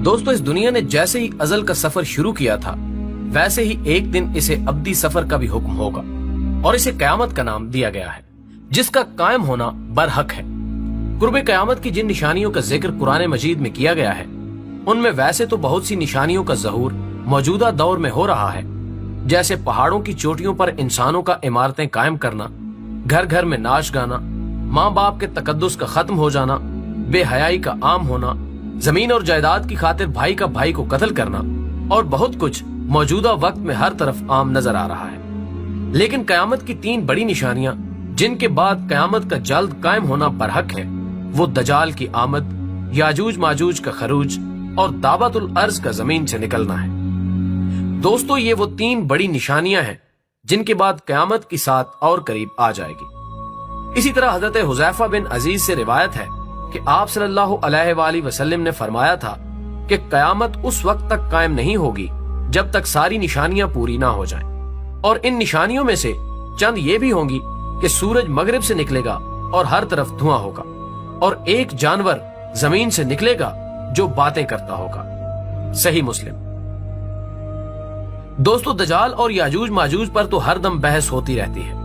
दोस्तों, इस दुनिया ने जैसे ही अजल का सफर शुरू किया था, वैसे ही एक दिन इसे अब्दी सफर का भी हुक्म होगा और इसे कयामत का नाम दिया गया है, जिसका कायम होना बरहक है। कुर्बे कयामत की जिन निशानियों का जिक्र कुरान मजीद में किया गया है, उनमें वैसे तो बहुत सी निशानियों का ज़हूर मौजूदा दौर में हो रहा है, जैसे पहाड़ों की चोटियों पर इंसानों का इमारतें कायम करना, घर घर में नाच गाना, माँ बाप के तकद्दुस का खत्म हो जाना, बेहयाई का आम होना, जमीन और जायदाद की खातिर भाई का भाई को कत्ल करना और बहुत कुछ मौजूदा वक्त में हर तरफ आम नजर आ रहा है। लेकिन कयामत की 3 बड़ी निशानियां जिनके बाद कयामत का जल्द कायम होना बरहक है, वो दजाल की आमद, याजूज माजूज का खरूज और दाबतुल अर्ज का जमीन से निकलना है। दोस्तों, ये वो 3 बड़ी निशानियां हैं जिनके बाद कयामत की साथ और करीब आ जाएगी। इसी तरह हजरत हुज़ैफा बिन अजीज से रिवायत है कि आप सल्लल्लाहु अलैहि वसल्लम ने फरमाया था कि कयामत उस वक्त तक कायम नहीं होगी जब तक सारी निशानियां पूरी ना हो जाएं। और इन निशानियों में से चंद ये भी होंगी कि सूरज मगरिब से निकलेगा और हर तरफ धुआं होगा, और एक जानवर जमीन से निकलेगा जो बातें करता होगा। सही मुस्लिम। दोस्तों, दजाल और याजूज माजूज पर तो हर दम बहस होती रहती है,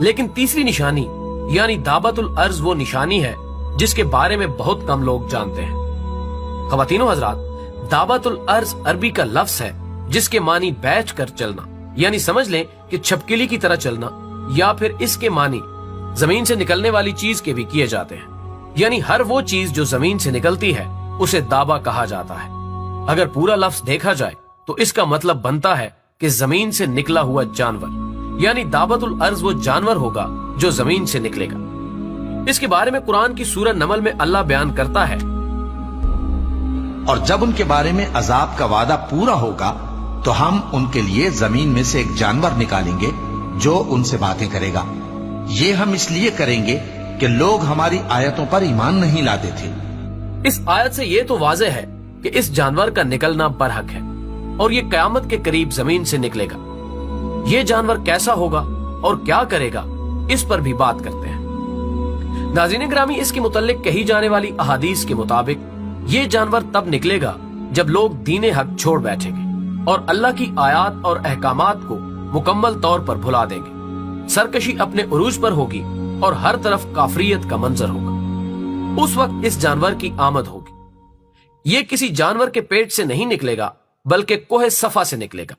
लेकिन तीसरी निशानी यानी दाबतुल अर्ज वो निशानी है जिसके बारे में बहुत कम लोग जानते हैं। ख़वातीनो हज़रात, दाबतुल अर्ज अरबी का लफ्ज है जिसके मानी बैठ कर चलना, यानी समझ लें कि छपकिली की तरह चलना, या फिर इसके मानी जमीन से निकलने वाली चीज के भी किए जाते हैं, यानी हर वो चीज जो जमीन से निकलती है उसे दाबा कहा जाता है। अगर पूरा लफ्ज देखा जाए तो इसका मतलब बनता है कि जमीन से निकला हुआ जानवर, यानी दाबतुल अर्ज वो जानवर होगा जो जमीन से निकलेगा। इसके बारे में कुरान की सूरह नमल में अल्लाह बयान करता है, और जब उनके बारे में अजाब का वादा पूरा होगा तो हम उनके लिए जमीन में से एक जानवर निकालेंगे जो उनसे बातें करेगा। ये हम इसलिए करेंगे कि लोग हमारी आयतों पर ईमान नहीं लाते थे। इस आयत से ये तो वाज़ेह है कि इस जानवर का निकलना बरहक है और ये कयामत के करीब जमीन से निकलेगा। ये जानवर कैसा होगा और क्या करेगा, इस पर भी बात करते हैं। नाज़रीन ग्रामी, इसके मुतल्लिक कही जाने वाली अहादीस के मुताबिक ये जानवर तब निकलेगा जब लोग दीने हक छोड़ बैठेंगे और अल्लाह की आयात और अहकामात को मुकम्मल तौर पर भुला देंगे। सरकशी अपने उरूज पर होगी और हर तरफ काफरियत का मंजर होगा। उस वक्त इस जानवर की आमद होगी। ये किसी जानवर के पेट से नहीं निकलेगा, बल्कि कोहे सफा से निकलेगा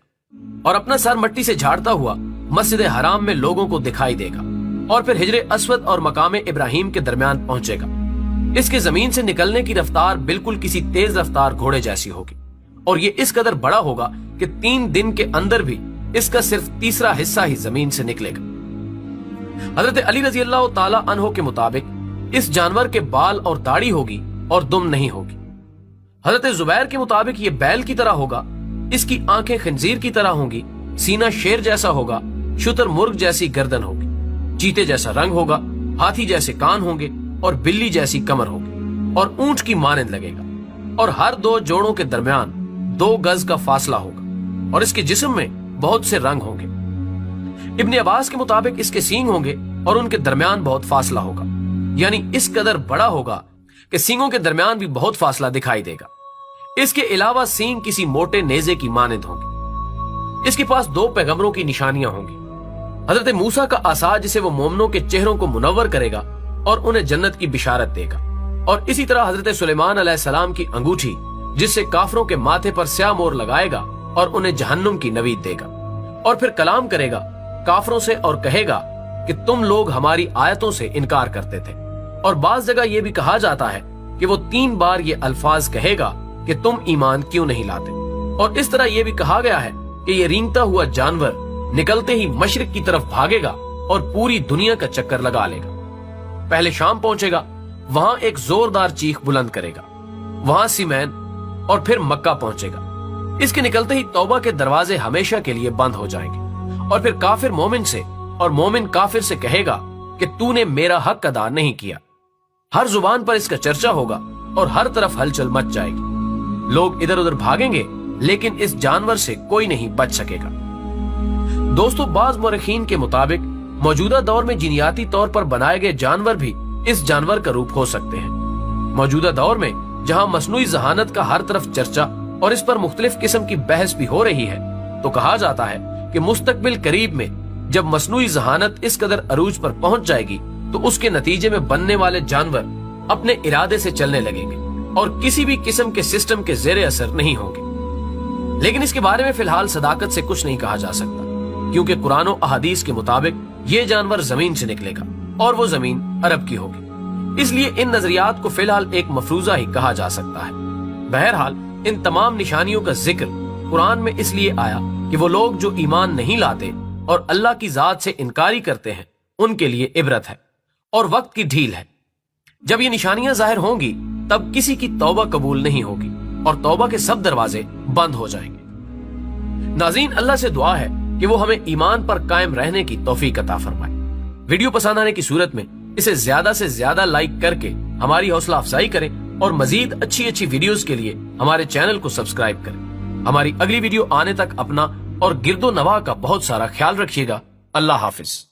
और अपना सर मट्टी से झाड़ता हुआ मस्जिद हराम में लोगों को दिखाई देगा और फिर हिजरे अस्वद और मकाम इब्राहिम के दरमियान पहुंचेगा। इसके जमीन से निकलने की रफ्तार बिल्कुल किसी तेज रफ्तार घोड़े जैसी होगी और ये इस कदर बड़ा होगा कि 3 दिन के अंदर भी इसका सिर्फ तीसरा हिस्सा ही जमीन से निकलेगा। हजरत अली रजी अल्लाह ताला अन्हो के मुताबिक इस जानवर के बाल और दाढ़ी होगी और दुम नहीं होगी। हजरत जुबैर के मुताबिक ये बैल की तरह होगा, इसकी आंखें खंजीर की तरह होंगी, सीना शेर जैसा होगा, शुतर मुर्ग जैसी गर्दन होगी, चीते जैसा रंग होगा, हाथी जैसे कान होंगे और बिल्ली जैसी कमर होगी और ऊंट की मानंद लगेगा और हर 2 जोड़ों के दरमियान 2 गज का फासला होगा और इसके जिस्म में बहुत से रंग होंगे। इब्ने अब्बास के मुताबिक इसके सींग होंगे और उनके दरमियान बहुत फासला होगा, यानी इस कदर बड़ा होगा कि सींगों के दरमियान भी बहुत फासला दिखाई देगा। इसके अलावा सींग किसी मोटे नेजे की मानंद होंगे। इसके पास 2 पैगंबरों की निशानियां होंगी। हजरत मूसा का आसा जिसे वो मोमनों के चेहरों को मुनव्वर करेगा और उन्हें जन्नत की बिशारत देगा, और इसी तरह हजरत सुलेमान अलैहिस्सलाम की अंगूठी जिससे काफरों के माथे पर स्याह मोर लगाएगा और उन्हें जहन्नुम की नवीद देगा, और फिर कलाम करेगा काफरों से और कहेगा कि तुम लोग हमारी आयतों से इनकार करते थे। और बाज जगह यह भी कहा जाता है कि वो 3 बार ये अल्फाज कहेगा कि तुम ईमान क्यों नहीं लाते। और इस तरह यह भी कहा गया है कि ये रेंगता हुआ जानवर निकलते ही मशरिक की तरफ भागेगा और पूरी दुनिया का चक्कर लगा लेगा। पहले शाम पहुंचेगा, वहां एक जोरदार चीख बुलंद करेगा, वहां सीमैन और फिर मक्का पहुंचेगा। इसके निकलते ही तौबा के दरवाजे हमेशा के लिए बंद हो जाएंगे और फिर काफिर मोमिन से और मोमिन काफिर से कहेगा कि तूने मेरा हक अदा नहीं किया। हर जुबान पर इसका चर्चा होगा और हर तरफ हलचल मच जाएगी। लोग इधर उधर भागेंगे, लेकिन इस जानवर से कोई नहीं बच सकेगा। दोस्तों, बाज मुर्रिखीन के मुताबिक मौजूदा दौर में जिनियाती तौर पर बनाए गए जानवर भी इस जानवर का रूप हो सकते हैं। मौजूदा दौर में جہاں مصنوعی ذہانت کا ہر طرف چرچا اور اس پر مختلف قسم کی بحث بھی ہو رہی ہے، تو کہا جاتا ہے کہ مستقبل قریب میں جب مصنوعی ذہانت اس قدر عروج پر پہنچ جائے گی تو اس کے نتیجے میں بننے والے جانور اپنے ارادے سے چلنے لگیں گے اور کسی بھی قسم کے سسٹم کے زیر اثر نہیں ہوں گے۔ لیکن اس کے بارے میں فی الحال صداقت سے کچھ نہیں کہا جا سکتا، کیونکہ قرآن و احادیث کے مطابق یہ جانور زمین سے نکلے گا اور وہ زمین عرب کی ہوگی، اس لیے ان نظریات کو فی الحال ایک مفروضہ ہی کہا جا سکتا ہے۔ بہرحال ان تمام نشانیوں کا ذکر قرآن میں اس لیے آیا کہ وہ لوگ جو ایمان نہیں لاتے اور اللہ کی ذات سے انکاری کرتے ہیں ان کے لیے عبرت ہے اور وقت کی ڈھیل ہے۔ جب یہ نشانیاں ظاہر ہوں گی تب کسی کی توبہ قبول نہیں ہوگی اور توبہ کے سب دروازے بند ہو جائیں گے۔ ناظرین، اللہ سے دعا ہے کہ وہ ہمیں ایمان پر قائم رہنے کی توفیق عطا فرمائے۔ ویڈیو پسند آنے کی صورت میں اسے زیادہ سے زیادہ لائک کر کے ہماری حوصلہ افزائی کریں اور مزید اچھی ویڈیوز کے لیے ہمارے چینل کو سبسکرائب کریں۔ ہماری اگلی ویڈیو آنے تک اپنا اور گرد و نواح کا بہت سارا خیال رکھیے گا۔ اللہ حافظ۔